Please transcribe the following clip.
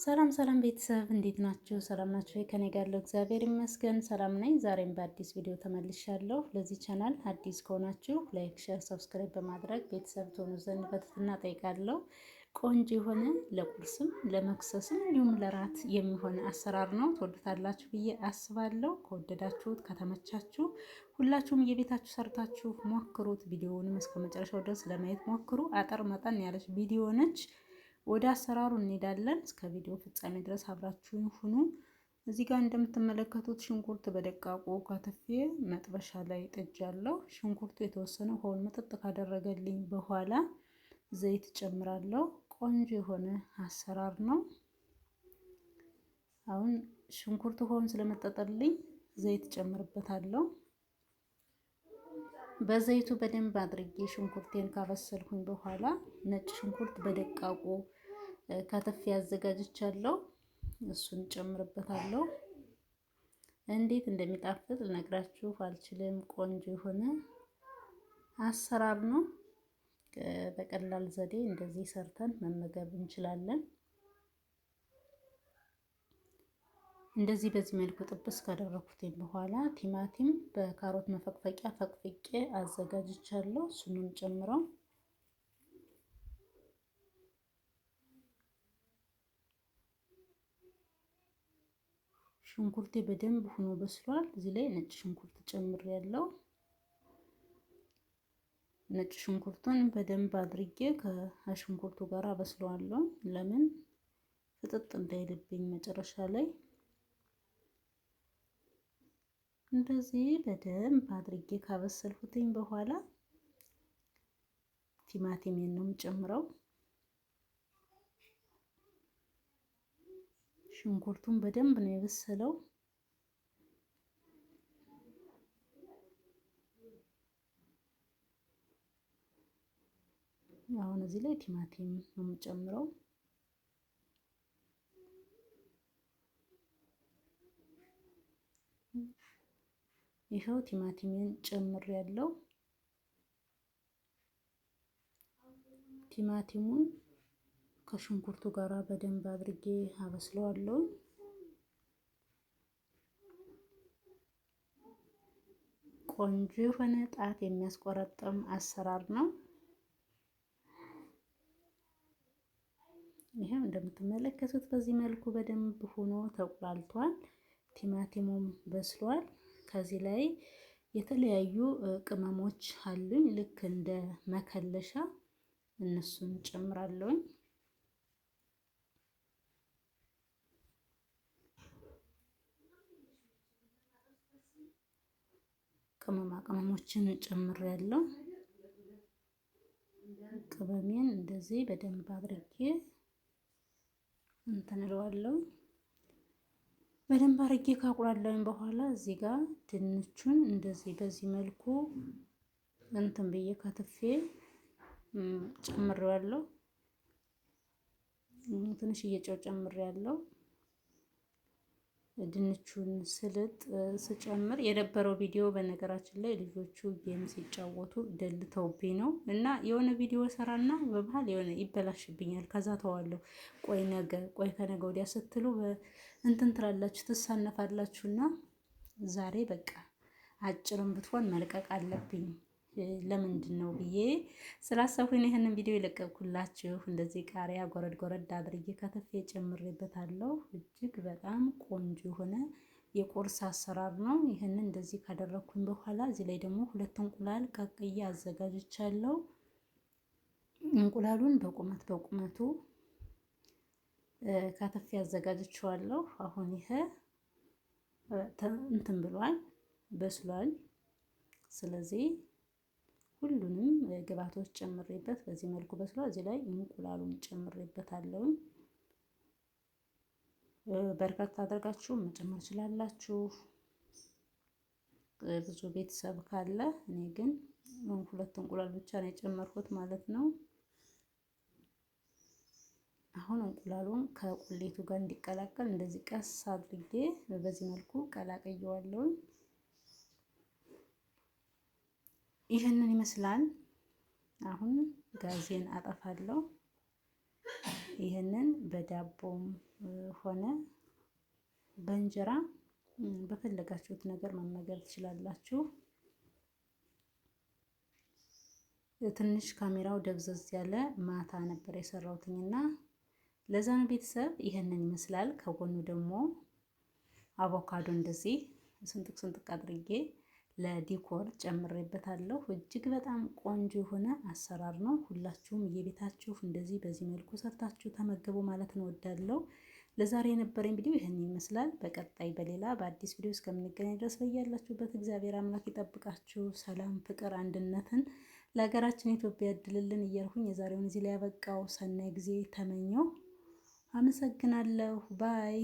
ሰላም ሰላም ቤተሰብ እንዴት ናችሁ? ሰላም ናችሁ? ከኔ ጋር ያለው እግዚአብሔር ይመስገን ሰላም ነኝ። ዛሬም በአዲስ ቪዲዮ ተመልሻለሁ። ለዚህ ቻናል አዲስ ከሆናችሁ ላይክ፣ ሼር፣ ሰብስክራይብ በማድረግ ቤተሰብ ትሆኑ ዘንድ በትህትና ጠይቃለሁ። ቆንጆ የሆነ ለቁርስም ለመክሰስም እንዲሁም ለራት የሚሆን አሰራር ነው። ትወዱታላችሁ ብዬ አስባለሁ። ከወደዳችሁት ከተመቻችሁ ሁላችሁም የቤታችሁ ሰርታችሁ ሞክሩት። ቪዲዮውንም እስከ መጨረሻው ድረስ ለማየት ሞክሩ። አጠር መጠን ያለች ቪዲዮ ነች። ወደ አሰራሩ እንሄዳለን። እስከ ቪዲዮ ፍጻሜ ድረስ አብራችሁን ሁኑ። እዚህ ጋር እንደምትመለከቱት ሽንኩርት በደቃቁ ከትፌ መጥበሻ ላይ ጥጃለሁ። ሽንኩርቱ የተወሰነ ውሃውን መጠጥ ካደረገልኝ በኋላ ዘይት ጨምራለሁ። ቆንጆ የሆነ አሰራር ነው። አሁን ሽንኩርቱ ውሃውን ስለመጠጠልኝ ዘይት ጨምርበታለሁ። በዘይቱ በደንብ አድርጌ ሽንኩርቴን ካበሰልኩኝ በኋላ ነጭ ሽንኩርት በደቃቁ ከተፍ ያዘጋጅቻለሁ። እሱን ጨምርበታለሁ። እንዴት እንደሚጣፍጥ ልነግራችሁ አልችልም። ቆንጆ የሆነ አሰራር ነው። በቀላል ዘዴ እንደዚህ ሰርተን መመገብ እንችላለን። እንደዚህ በዚህ መልኩ ጥብስ ካደረኩት በኋላ ቲማቲም በካሮት መፈቅፈቂያ ፈቅፍቄ አዘጋጅቻለሁ። እሱንም ጨምረው ሽንኩርቴ በደንብ ሆኖ በስሏል። እዚህ ላይ ነጭ ሽንኩርት ጨምሬያለሁ። ነጭ ሽንኩርቱን በደንብ አድርጌ ከሽንኩርቱ ጋር አበስለዋለሁ። ለምን ፍጥጥ እንዳይልብኝ መጨረሻ ላይ እንደዚህ በደንብ አድርጌ ካበሰልኩትኝ በኋላ ቲማቲሜን ነው የምጨምረው። ሽንኩርቱን በደንብ ነው የበሰለው። አሁን እዚህ ላይ ቲማቲም ነው የምጨምረው። ይኸው ቲማቲሜን ጨምሬያለሁ። ቲማቲሙን ከሽንኩርቱ ጋር በደንብ አድርጌ አበስለዋለሁ። ቆንጆ የሆነ ጣት የሚያስቆረጥም አሰራር ነው። ይሄው እንደምትመለከቱት በዚህ መልኩ በደንብ ሆኖ ተቁላልቷል። ቲማቲሙም በስሏል። ከዚህ ላይ የተለያዩ ቅመሞች አሉኝ ልክ እንደ መከለሻ እነሱን ጨምራለሁ። ቅመማ ቅመሞችን ጨምሬያለሁ። ቅመሜን እንደዚህ በደንብ አድርጌ እንትን እለዋለሁ። በደንብ አድርጌ ካቁላላሁኝ በኋላ እዚህ ጋር ድንቹን እንደዚህ በዚህ መልኩ እንትን ብዬ ከትፌ ጨምሬዋለሁ። ትንሽዬ ጨው ጨምሬያለሁ። ድንቹን ስጨምር የነበረው ቪዲዮ በነገራችን ላይ ልጆቹ ጌም ሲጫወቱ ደልተውብኝ ነው እና የሆነ ቪዲዮ ሰራና በመሃል የሆነ ይበላሽብኛል። ከዛ ተዋለሁ። ቆይ ከነገ ወዲያ ስትሉ እንትን ትላላችሁ ትሳነፋላችሁና ዛሬ በቃ አጭርም ብትሆን መልቀቅ አለብኝ። ለምንድን ነው ብዬ ስላሰብኩኝ ይሄንን ቪዲዮ የለቀቅኩላችሁ። እንደዚህ ቃሪያ ጎረድ ጎረድ አድርጌ ከተፌ ጨምሬበታለሁ። እጅግ በጣም ቆንጆ የሆነ የቁርስ አሰራር ነው። ይሄንን እንደዚህ ካደረኩኝ በኋላ እዚህ ላይ ደግሞ 2 እንቁላል ቀቅዬ አዘጋጅቻለሁ። እንቁላሉን በቁመቱ ከተፌ አዘጋጅቼዋለሁ። አሁን ይሄ እንትን ብሏል በስሏል። ስለዚህ ሁሉንም ግብአቶች ጨምሬበት በዚህ መልኩ በስሏል። እዚህ ላይ እንቁላሉን ጨምሬበታለሁ። በርካታ አድርጋችሁ መጨመር ትችላላችሁ ብዙ ቤተሰብ ካለ። እኔ ግን 2 እንቁላል ብቻ ነው የጨመርኩት ማለት ነው። አሁን እንቁላሉን ከቁሌቱ ጋር እንዲቀላቀል እንደዚህ ቀስ አድርጌ በዚህ መልኩ ቀላቅየዋለሁ። ይህንን ይመስላል። አሁን ጋዜን አጠፋለሁ። ይህንን በዳቦም ሆነ በእንጀራ በፈለጋችሁት ነገር መመገብ ትችላላችሁ። ትንሽ ካሜራው ደብዘዝ ያለ ማታ ነበር የሰራሁትኝና ለዛ ነው ቤተሰብ። ይህንን ይመስላል። ከጎኑ ደግሞ አቮካዶ እንደዚህ ስንጥቅ ስንጥቅ አድርጌ ለዲኮር ጨምሬበታለሁ። እጅግ በጣም ቆንጆ የሆነ አሰራር ነው። ሁላችሁም የቤታችሁ እንደዚህ በዚህ መልኩ ሰርታችሁ ተመገቡ ማለት ነው እወዳለሁ። ለዛሬ የነበረኝ ቪዲዮ ይህን ይመስላል። በቀጣይ በሌላ በአዲስ ቪዲዮ እስከምንገናኝ ድረስ በያላችሁበት እግዚአብሔር አምላክ ይጠብቃችሁ። ሰላም፣ ፍቅር፣ አንድነትን ለሀገራችን ኢትዮጵያ ያድልልን እያልኩኝ የዛሬውን እዚህ ላይ ያበቃው። ሰናይ ጊዜ ተመኘው። አመሰግናለሁ። ባይ